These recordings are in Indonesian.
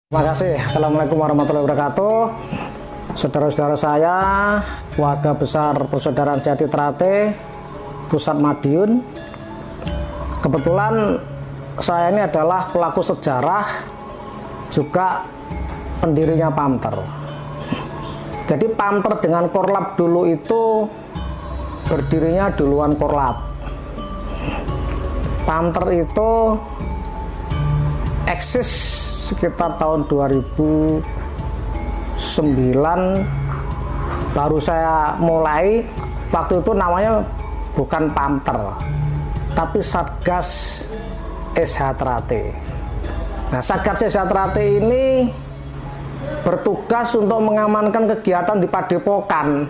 Terima kasih. Assalamualaikum warahmatullahi wabarakatuh. Saudara-saudara saya, keluarga besar Persaudaraan Sejati Trate, Pusat Madiun. Kebetulan saya ini adalah pelaku sejarah, juga pendirinya Pamter. Jadi Pamter dengan Korlap dulu itu berdirinya duluan Korlap. Pamter itu eksis sekitar tahun 2009 baru saya mulai. Waktu itu namanya bukan Pamter tapi Satgas SH Trate. Nah, Satgas SH Trate ini bertugas untuk mengamankan kegiatan di Padepokan,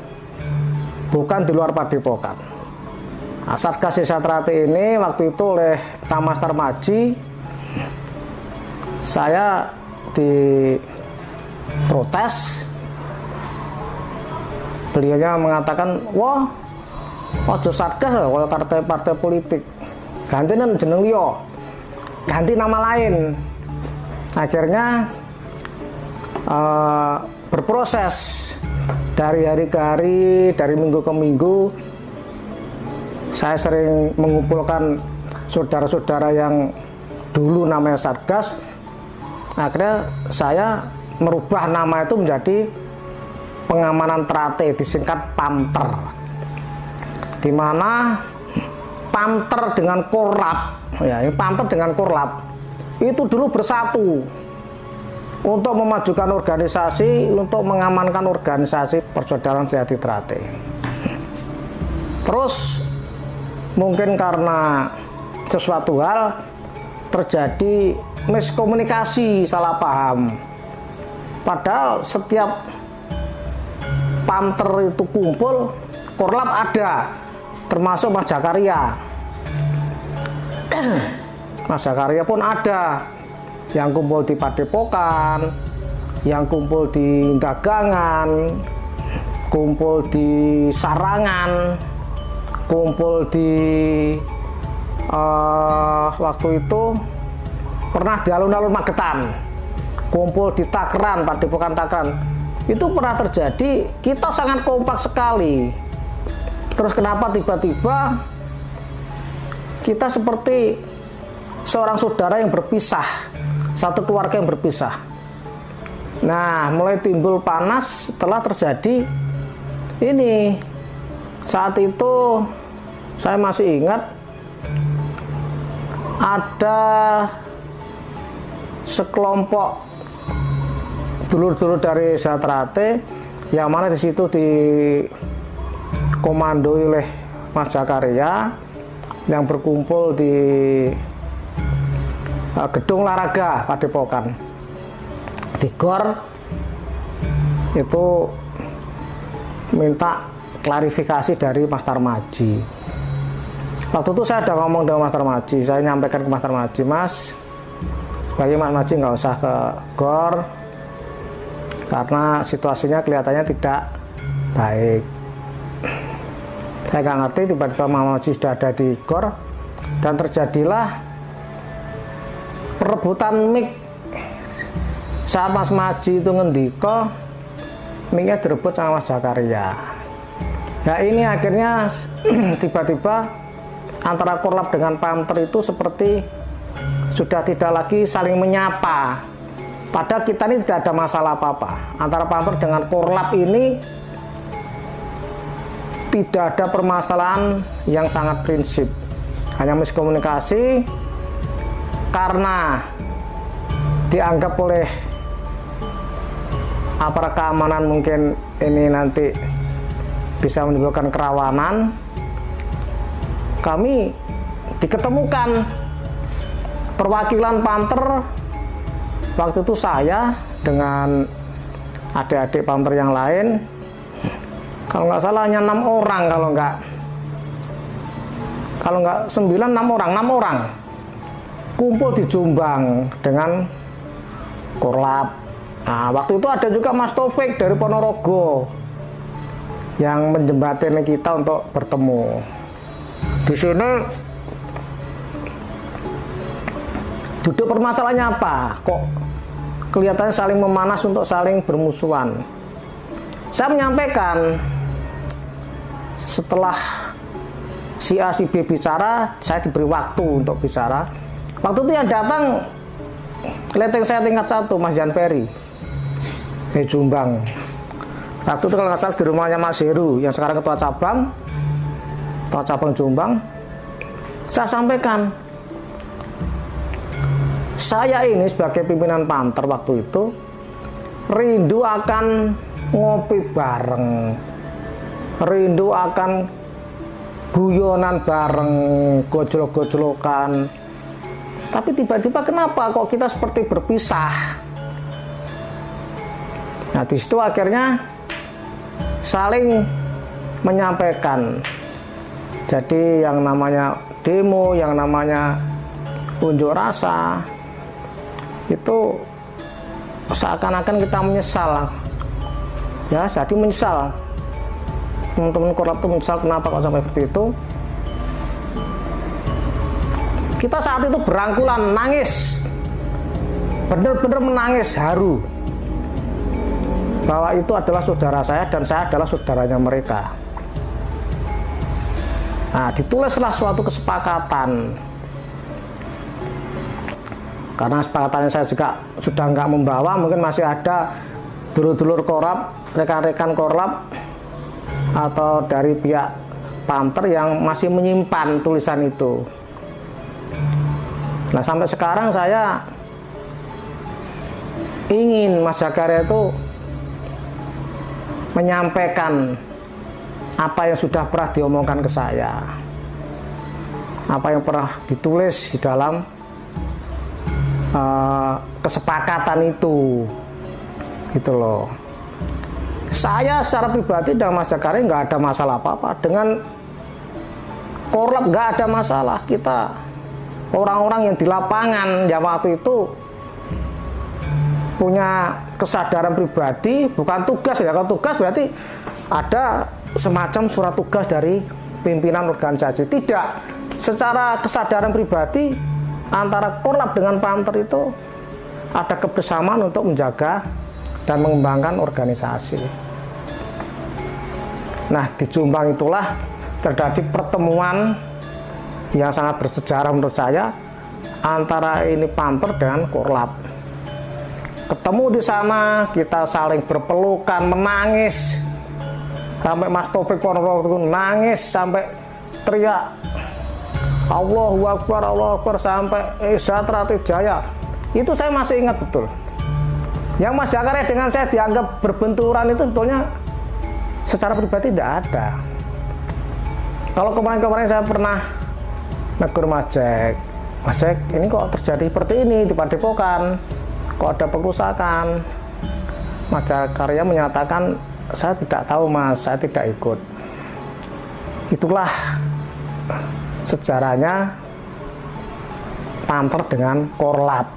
bukan di luar Padepokan. Nah, Satgas SH Trate ini waktu itu oleh Kamas Tarmaji saya diprotes. Beliaunya mengatakan, wah, ojo Satgas kalau partai politik, ganti jeneng liya, ganti nama lain. Akhirnya berproses dari hari ke hari, dari minggu ke minggu. Saya sering mengumpulkan saudara-saudara yang dulu namanya Satgas. Akhirnya saya merubah nama itu menjadi Pengamanan Trate, disingkat Pamter, di mana Pamter dengan Korlap, ya, ini Pamter dengan Korlap itu dulu bersatu untuk memajukan organisasi, untuk mengamankan organisasi Persaudaraan Sejati Trate. Terus mungkin karena sesuatu hal terjadi miskomunikasi, salah paham. Padahal setiap Pamter itu kumpul, Korlap ada, termasuk Mas Jakaria. Mas Jakaria pun ada, yang kumpul di Padepokan, yang kumpul di dagangan, kumpul di sarangan, kumpul di waktu itu pernah di alun-alun Magetan, kumpul di Takran, Padepokan Takran. Itu pernah terjadi. Kita sangat kompak sekali. Terus kenapa tiba-tiba kita seperti seorang saudara yang berpisah, satu keluarga yang berpisah. Nah, mulai timbul panas setelah terjadi ini. Saat itu saya masih ingat ada sekelompok dulur-dulur dari SH Trate yang mana di situ dikomandoi oleh Mas Jakaria, yang berkumpul di gedung olahraga Padepokan, di GOR. Itu minta klarifikasi dari Mas Tarmaji. Waktu itu saya udah ngomong dengan Mas Tarmaji, saya nyampaikan ke Mas Tarmaji, Mas, bagi Mas Tarmaji nggak usah ke GOR karena situasinya kelihatannya tidak baik. Saya nggak ngerti, tiba-tiba Mas Tarmaji sudah ada di GOR dan terjadilah perebutan mic. Saat Mas Maji itu ngendiko, mic-nya direbut sama Mas Jakaria. Nah, ini akhirnya tiba-tiba antara Korlap dengan Pamter itu seperti sudah tidak lagi saling menyapa. Padahal kita ini tidak ada masalah apa-apa. Antara Pamter dengan Korlap ini tidak ada permasalahan yang sangat prinsip. Hanya miskomunikasi karena dianggap oleh aparat keamanan mungkin ini nanti bisa menimbulkan kerawanan. Kami diketemukan perwakilan Pamter. Waktu itu saya dengan adik-adik Pamter yang lain, kalau nggak salah hanya 6 orang, kalau nggak 9, 6 orang kumpul di Jombang dengan Korlap. Nah, waktu itu ada juga Mas Taufik dari Ponorogo yang menjembatani kita untuk bertemu. Di sini duduk permasalahannya apa? Kok kelihatannya saling memanas untuk saling bermusuhan. Saya menyampaikan setelah si A si B bicara, saya diberi waktu untuk bicara. Waktu itu yang datang leteng saya tingkat 1, Mas Jan Ferry dari Jombang. Waktu itu kalau nggak salah di rumahnya Mas Heru yang sekarang ketua cabang Jombang. Saya sampaikan, saya ini sebagai pimpinan Panther waktu itu rindu akan ngopi bareng, rindu akan guyonan bareng, gojlok-gojlokan. Tapi tiba-tiba kenapa kok kita seperti berpisah? Nah, di situ akhirnya saling menyampaikan. Jadi yang namanya demo, yang namanya unjuk rasa, itu seakan-akan kita menyesal. Ya, jadi menyesal. Teman-teman Korlap itu menyesal kenapa kok sampai seperti itu. Kita saat itu berangkulan, nangis, benar-benar menangis, haru bahwa itu adalah saudara saya dan saya adalah saudaranya mereka. Nah, ditulislah suatu kesepakatan. Karena kesepakatannya saya juga sudah nggak membawa, mungkin masih ada dulur-dulur Korlap, rekan-rekan Korlap atau dari pihak Panther yang masih menyimpan tulisan itu. Nah, sampai sekarang saya ingin Mas Zakaria itu menyampaikan apa yang sudah pernah diomongkan ke saya, apa yang pernah ditulis di dalam kesepakatan itu, gitu loh. Saya secara pribadi dan Mas Zakaria nggak ada masalah apa-apa dengan Korlap, nggak ada masalah. Kita orang-orang yang di lapangan yang waktu itu punya kesadaran pribadi, bukan tugas ya. Kalau tugas berarti ada semacam surat tugas dari pimpinan organisasi. Tidak, secara kesadaran pribadi antara Korlap dengan Panther itu ada kebersamaan untuk menjaga dan mengembangkan organisasi. Nah, di Jombang itulah terjadi pertemuan yang sangat bersejarah menurut saya antara ini Panther dengan Korlap. Ketemu di sana, kita saling berpelukan, menangis. Sampai Mas Taufik Ponorogo nangis sampai teriak Allahu Akbar sampai Zatra Jaya. Itu saya masih ingat betul. Yang Mas Zakaria dengan saya dianggap berbenturan itu sebetulnya secara pribadi tidak ada. Kalau kemarin-kemarin saya pernah negur Mas Jack, ini kok terjadi seperti ini di Padepokan, kok ada perusakan. Mas Zakaria menyatakan, saya tidak tahu Mas, saya tidak ikut. Itulah sejarahnya Panther dengan Korlap.